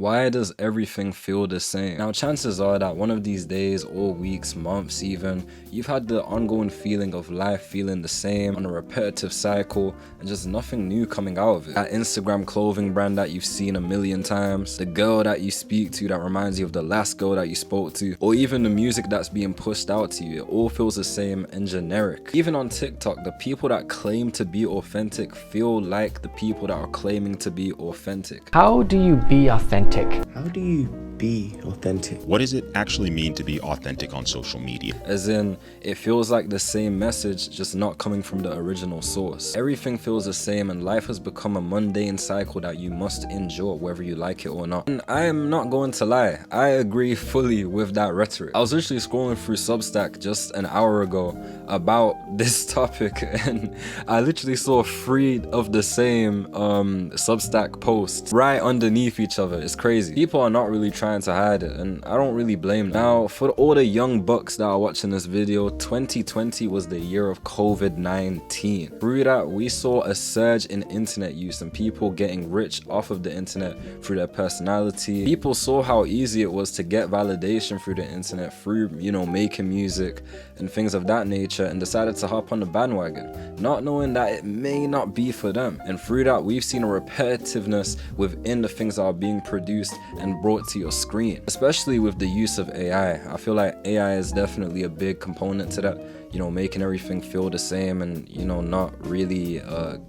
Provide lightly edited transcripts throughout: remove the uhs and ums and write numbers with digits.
Why does everything feel the same? Now, chances are that one of these days or weeks, months even, you've had the ongoing feeling of life feeling the same on a repetitive cycle and just nothing new coming out of it. That Instagram clothing brand that you've seen a million times, the girl that you speak to that reminds you of the last girl that you spoke to, or even the music that's being pushed out to you, it all feels the same and generic. Even on TikTok, the people that claim to be authentic feel like the people that are claiming to be authentic. How do you be authentic? How do you be authentic? What does it actually mean to be authentic on social media? As in, it feels like the same message, just not coming from the original source. Everything feels the same and life has become a mundane cycle that you must endure whether you like it or not. And I am not going to lie, I agree fully with that rhetoric. I was literally scrolling through Substack just an hour ago about this topic and I literally saw 3 of the same Substack posts right underneath each other. It's crazy. People are not really trying to hide it and I don't really blame them. Now, for all the young bucks that are watching this video, 2020 was the year of COVID-19. Through that, we saw a surge in internet use and people getting rich off of the internet through their personality. People saw how easy it was to get validation through the internet through, making music and things of that nature and decided to hop on the bandwagon, not knowing that it may not be for them. And through that, we've seen a repetitiveness within the things that are being produced and brought to your screen, especially with the use of AI. I feel like AI is definitely a big component to that, making everything feel the same and, not really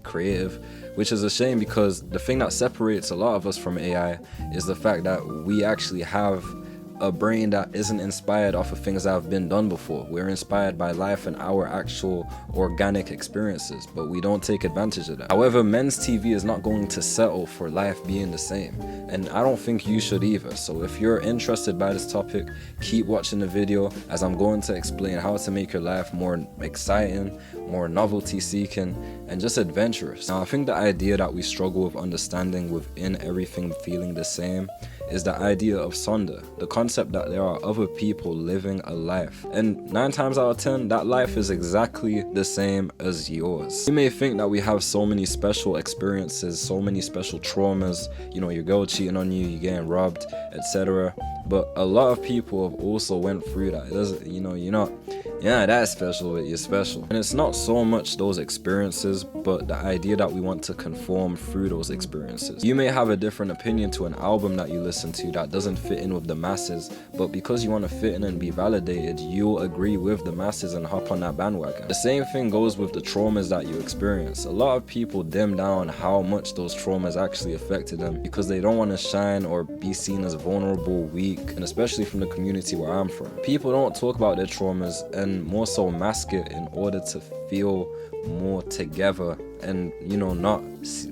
creative, which is a shame because the thing that separates a lot of us from AI is the fact that we actually have a brain that isn't inspired off of things that have been done before. We're inspired by life and our actual organic experiences, but we don't take advantage of that. However, men's TV is not going to settle for life being the same, and I don't think you should either. So if you're interested by this topic, keep watching the video as I'm going to explain how to make your life more exciting, more novelty seeking, and just adventurous. Now, I think the idea that we struggle with understanding within everything feeling the same is the idea of Sonder, the concept that there are other people living a life, and 9 times out of 10 that life is exactly the same as yours. You may think that we have so many special experiences, so many special traumas, your girl cheating on you, you getting robbed, etc., but a lot of people have also went through that. It doesn't, you're not that's special, but you're special. And it's not so much those experiences, but the idea that we want to conform through those experiences. You may have a different opinion to an album that you listen to that doesn't fit in with the masses, but because you want to fit in and be validated, you'll agree with the masses and hop on that bandwagon. The same thing goes with the traumas that you experience. A lot of people dim down how much those traumas actually affected them because they don't want to shine or be seen as vulnerable, weak, and especially from the community where I'm from. People don't talk about their traumas and more so mask it in order to feel more together and not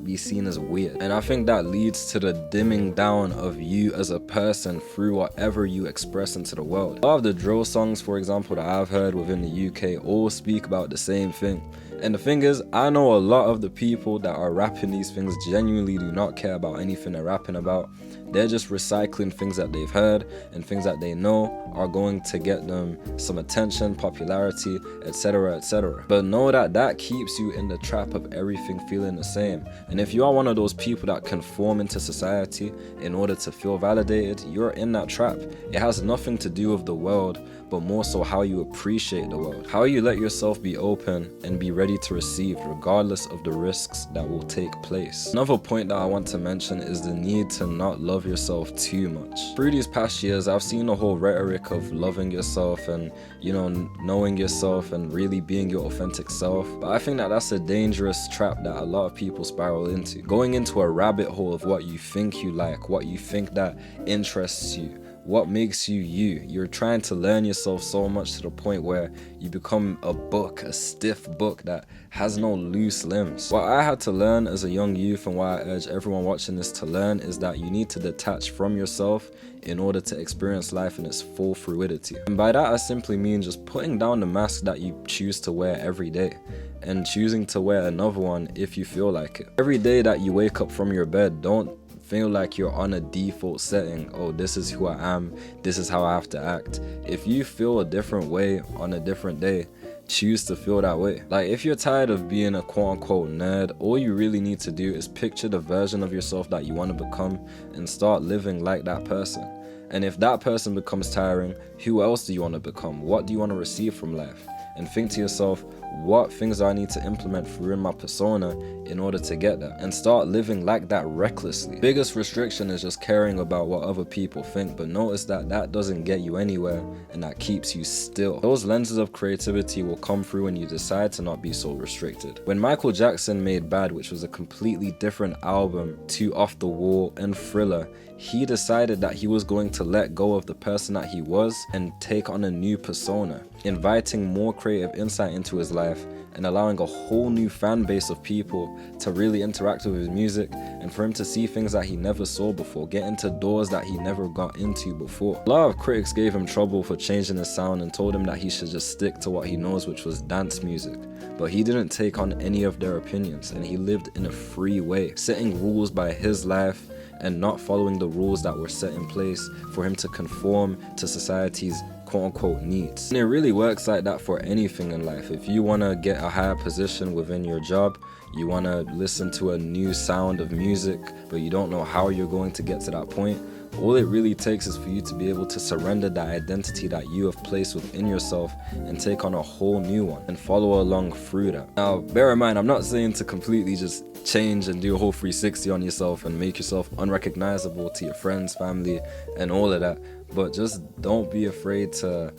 be seen as weird. And I think that leads to the dimming down of you as a person through whatever you express into the world. A lot of the drill songs, for example, that I've heard within the UK all speak about the same thing. And the thing is, I know a lot of the people that are rapping these things genuinely do not care about anything they're rapping about. They're just recycling things that they've heard and things that they know are going to get them some attention, popularity, etc., etc. But know that that keeps you in the trap of everything feeling the same. And if you are one of those people that conform into society in order to feel validated, you're in that trap. It has nothing to do with the world, but more so how you appreciate the world, how you let yourself be open and be ready to receive regardless of the risks that will take place. Another point that I want to mention is the need to not love yourself too much. Through these past years, I've seen the whole rhetoric of loving yourself and knowing yourself and really being your authentic self, but I think that that's a dangerous trap that a lot of people spiral into, going into a rabbit hole of what you think you like, what you think that interests you, what makes you you. You're trying to learn yourself so much to the point where you become a book, a stiff book that has no loose limbs. What I had to learn as a young youth, and why I urge everyone watching this to learn, is that you need to detach from yourself in order to experience life in its full fluidity. And by that I simply mean just putting down the mask that you choose to wear every day and choosing to wear another one if you feel like it. Every day that you wake up from your bed, don't feel like you're on a default setting. Oh, this is who I am, this is how I have to act. If you feel a different way on a different day, choose to feel that way. Like, if you're tired of being a quote-unquote nerd, all you really need to do is picture the version of yourself that you want to become and start living like that person. And if that person becomes tiring, who else do you want to become? What do you want to receive from life? And think to yourself, what things do I need to implement through in my persona in order to get there? And start living like that recklessly. Biggest restriction is just caring about what other people think, but notice that that doesn't get you anywhere and that keeps you still. Those lenses of creativity will come through when you decide to not be so restricted. When Michael Jackson made Bad, which was a completely different album to Off the Wall and Thriller, he decided that he was going to let go of the person that he was and take on a new persona, inviting more creative insight into his life and allowing a whole new fan base of people to really interact with his music and for him to see things that he never saw before, get into doors that he never got into before. A lot of critics gave him trouble for changing his sound and told him that he should just stick to what he knows, which was dance music. But he didn't take on any of their opinions and he lived in a free way, setting rules by his life and not following the rules that were set in place for him to conform to society's quote-unquote needs. And it really works like that for anything in life. If you want to get a higher position within your job, you want to listen to a new sound of music, but you don't know how you're going to get to that point, all it really takes is for you to be able to surrender that identity that you have placed within yourself and take on a whole new one and follow along through that. Now, bear in mind, I'm not saying to completely just change and do a whole 360 on yourself and make yourself unrecognizable to your friends, family, and all of that, but just don't be afraid to,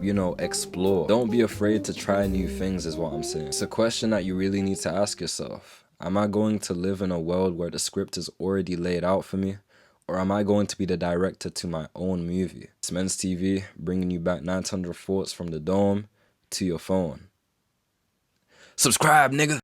you know, explore. Don't be afraid to try new things is what I'm saying. It's a question that you really need to ask yourself. Am I going to live in a world where the script is already laid out for me? Or am I going to be the director to my own movie? It's Men's TV, bringing you back 900 thoughts from the dome to your phone. Subscribe, nigga!